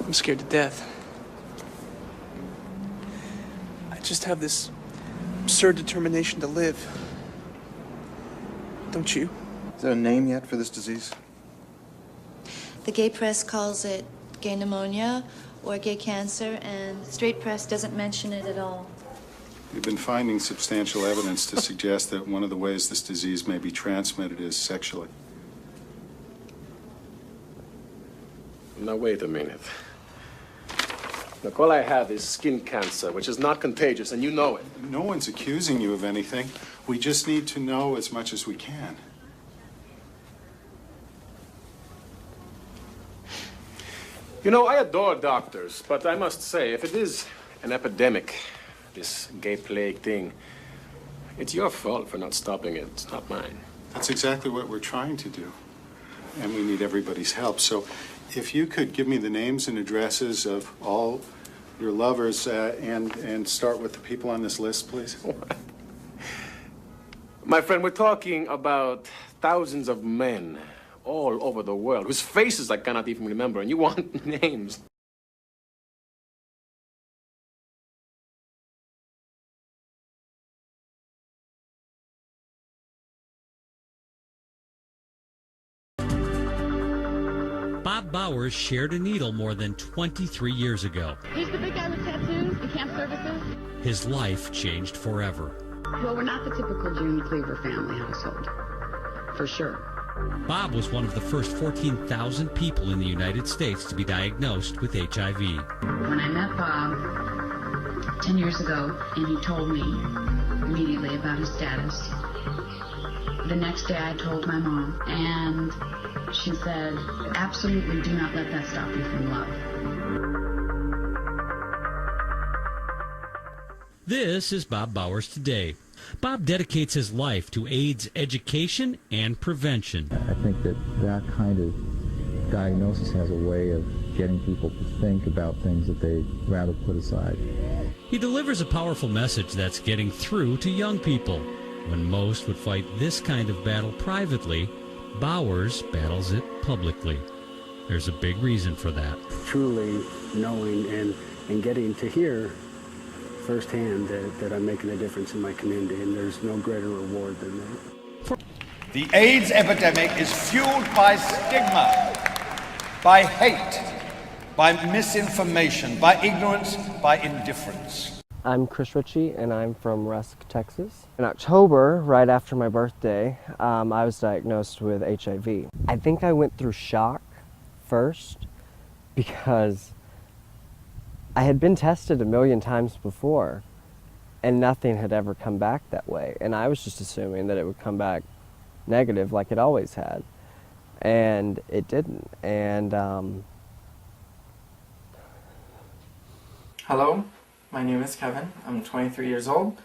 I'm scared to death. I just have this absurd determination to live. Don't you? Is there a name yet for this disease? The gay press calls it gay pneumonia or gay cancer, and the straight press doesn't mention it at all. We've been finding substantial evidence to suggest that one of the ways this disease may be transmitted is sexually. Now, wait a minute. Look, all I have is skin cancer, which is not contagious, and you know it. No one's accusing you of anything. We just need to know as much as we can. You know, I adore doctors, but I must say, if it is an epidemic, this gay plague thing, it's your fault for not stopping it. It's not mine. That's exactly what we're trying to do. And we need everybody's help. So if you could give me the names and addresses of all your lovers and start with the people on this list, please. My friend, we're talking about thousands of men all over the world whose faces I cannot even remember, and you want names. Bob Bowers shared a needle more than 23 years ago. He's the big guy with tattoos, the camp services. His life changed forever. Well, we're not the typical June Cleaver family household, for sure. Bob was one of the first 14,000 people in the United States to be diagnosed with HIV. When I met Bob 10 years ago, and he told me immediately about his status, the next day I told my mom, and she said, absolutely do not let that stop you from love. This is Bob Bowers Today. Bob dedicates his life to AIDS education and prevention. I think that kind of diagnosis has a way of getting people to think about things that they'd rather put aside. He delivers a powerful message that's getting through to young people. When most would fight this kind of battle privately, Bowers battles it publicly. There's a big reason for that. Truly knowing and getting to hear firsthand that I'm making a difference in my community, and there's no greater reward than that. The AIDS epidemic is fueled by stigma, by hate, by misinformation, by ignorance, by indifference. I'm Chris Ritchie, and I'm from Rusk, Texas. In October, right after my birthday, I was diagnosed with HIV. I think I went through shock first because I had been tested a million times before, and nothing had ever come back that way. And I was just assuming that it would come back negative like it always had. And it didn't. And Hello, my name is Kevin. I'm 23 years old,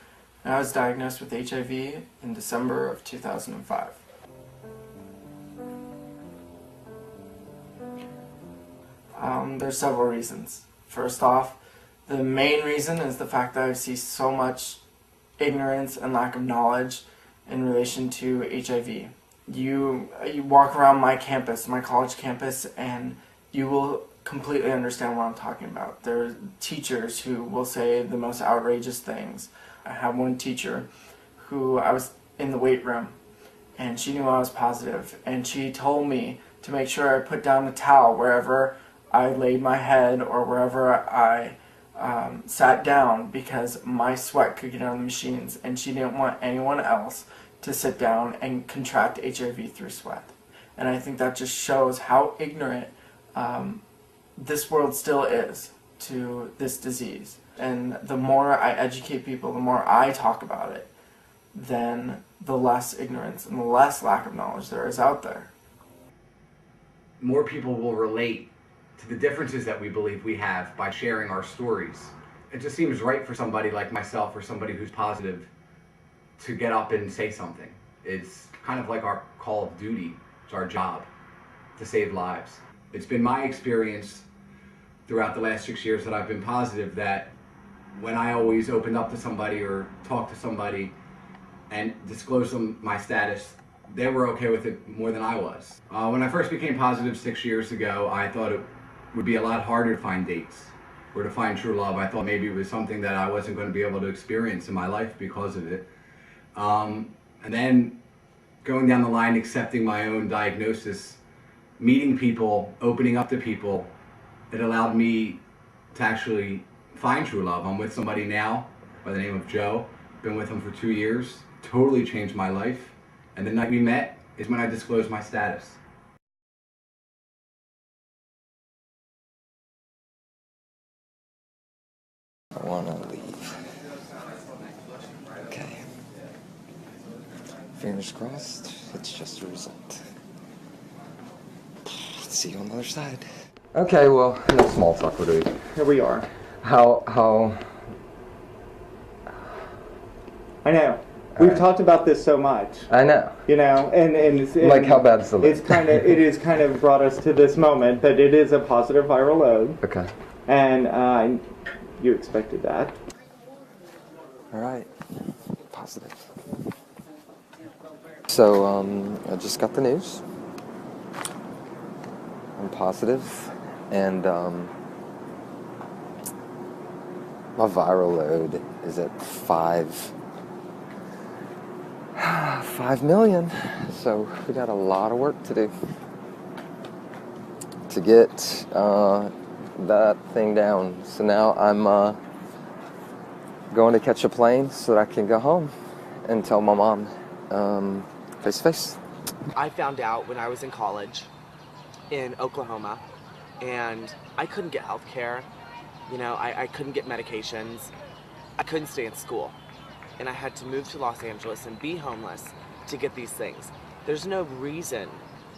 and I was diagnosed with HIV in December of 2005. There's several reasons. First off, the main reason is the fact that I see so much ignorance and lack of knowledge in relation to HIV. You walk around my campus, my college campus, and you will completely understand what I'm talking about. There are teachers who will say the most outrageous things. I have one teacher who I was in the weight room, and she knew I was positive, and she told me to make sure I put down the towel wherever I laid my head or wherever I sat down, because my sweat could get on the machines, and she didn't want anyone else to sit down and contract HIV through sweat. And I think that just shows how ignorant this world still is to this disease. And the more I educate people, the more I talk about it, then the less ignorance and the less lack of knowledge there is out there. More people will relate to the differences that we believe we have by sharing our stories. It just seems right for somebody like myself or somebody who's positive to get up and say something. It's kind of like our call of duty. It's our job to save lives. It's been my experience throughout the last 6 years that I've been positive that when I always opened up to somebody or talked to somebody and disclosed them my status, they were okay with it more than I was. When I first became positive 6 years ago, I thought it would be a lot harder to find dates or to find true love. I thought maybe it was something that I wasn't going to be able to experience in my life because of it. And then going down the line, accepting my own diagnosis, meeting people, opening up to people, it allowed me to actually find true love. I'm with somebody now by the name of Joe. Been with him for 2 years. Totally changed my life. And the night we met is when I disclosed my status. I want to leave. Okay. Fingers crossed, it's just a result. See you on the other side. Okay, well, no small talk, what do we? Here we are. How... I know. We've talked about this so much. I know. You know, and like how bad's the list? It is kind of brought us to this moment, but it is a positive viral load. Okay. And you expected that. All right. Positive. So, I just got the news. I'm positive, and my viral load is at 5 million. So we got a lot of work to do to get that thing down. So now I'm going to catch a plane so that I can go home and tell my mom face to face. I found out when I was in college in Oklahoma, and I couldn't get health care. You know, I couldn't get medications. I couldn't stay in school. And I had to move to Los Angeles and be homeless to get these things. There's no reason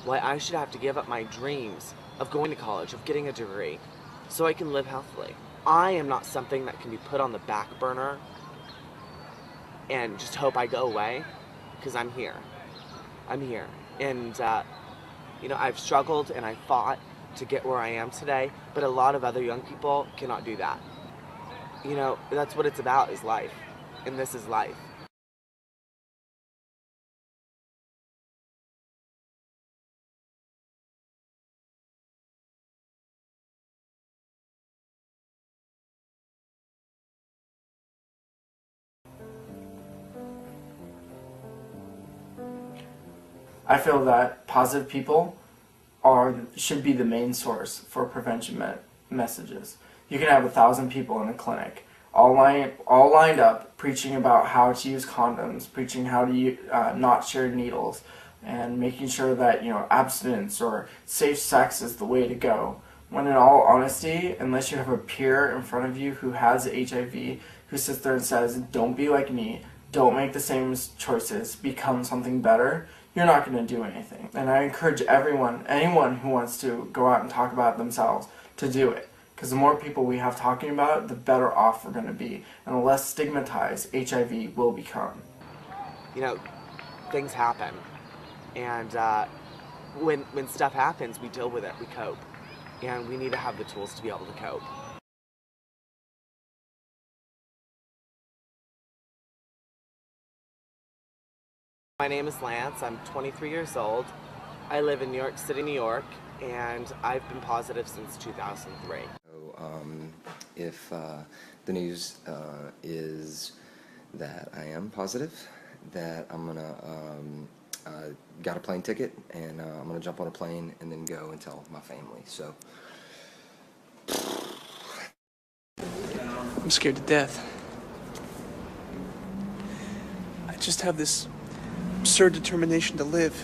why I should have to give up my dreams of going to college, of getting a degree, so I can live healthily. I am not something that can be put on the back burner and just hope I go away, because I'm here. I'm here. And, you know, I've struggled and I fought to get where I am today, but a lot of other young people cannot do that. You know, that's what it's about, is life. And this is life. I feel that positive people should be the main source for prevention messages. You can have 1,000 people in a clinic, all lined up, preaching about how to use condoms, preaching how to not share needles, and making sure that, you know, abstinence or safe sex is the way to go. When in all honesty, unless you have a peer in front of you who has HIV, who sits there and says, "Don't be like me, don't make the same choices, become something better," you're not going to do anything. And I encourage anyone who wants to go out and talk about themselves, to do it. Because the more people we have talking about it, the better off we're going to be. And the less stigmatized HIV will become. You know, things happen. And when stuff happens, we deal with it, we cope. And we need to have the tools to be able to cope. My name is Lance. I'm 23 years old. I live in New York City, New York, and I've been positive since 2003. If the news is that I am positive, that I'm gonna got a plane ticket, and I'm gonna jump on a plane and then go and tell my family. So I'm scared to death. I just have this absurd determination to live.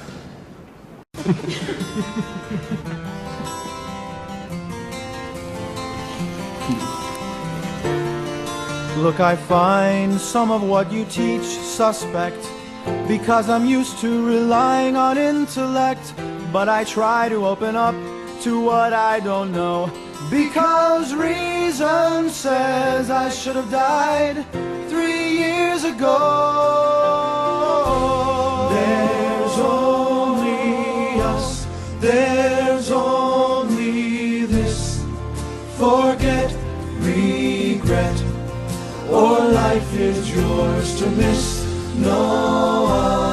Look, I find some of what you teach suspect, because I'm used to relying on intellect. But I try to open up to what I don't know, because reason says I should have died 3 years ago. There's only us, there's only this. Forget, regret, or life is yours to miss. No one